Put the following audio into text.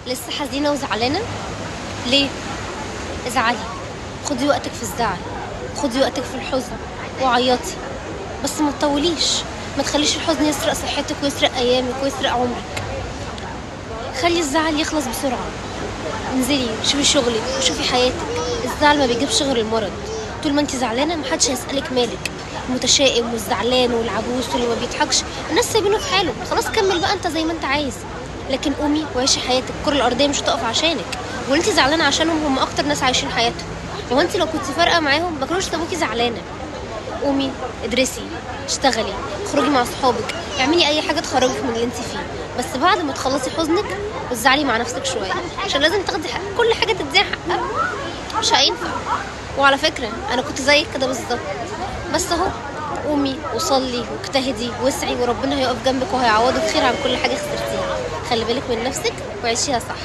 لسه حزينة وزعلانة؟ ليه؟ ازعلي، خدي وقتك في الزعل، خدي وقتك في الحزن وعيطي، بس ما تطوليش. ما تخليش الحزن يسرق صحتك ويسرق ايامك ويسرق عمرك. خلي الزعل يخلص بسرعة. انزلي شوفي شغلك وشوفي حياتك. الزعل ما بيجيبش غير المرض. طول ما انت زعلانة محدش هيسألك مالك. المتشائم والزعلان والعبوس واللي ما بيضحكش الناس سايبينه في حاله. خلاص كمل بقى انت زي ما انت عايز، لكن قومي وعيشي حياتك. الكرة الأرضية مش هتقف عشانك، واللي انت زعلانة عشانهم هم أكتر ناس عايشين حياتهم. انت لو كنت فارقة معاهم ما كانوش سابوكي زعلانة. قومي ادرسي، اشتغلي، اخرجي مع صحابك، اعملي اي حاجه تخرجك من اللي انت فيه. بس بعد ما تخلصي حزنك وتزعلي مع نفسك شويه، عشان لازم تاخدي حق كل حاجه تديها حقها. مش هينفع. وعلى فكره انا كنت زيك كده بالظبط، بس اهو. قومي وصلي واجتهدي واسعي وربنا هيقف جنبك وهيعوضك خير عن كل حاجه خسرتيها. خلي بالك من نفسك وعيشيها صح.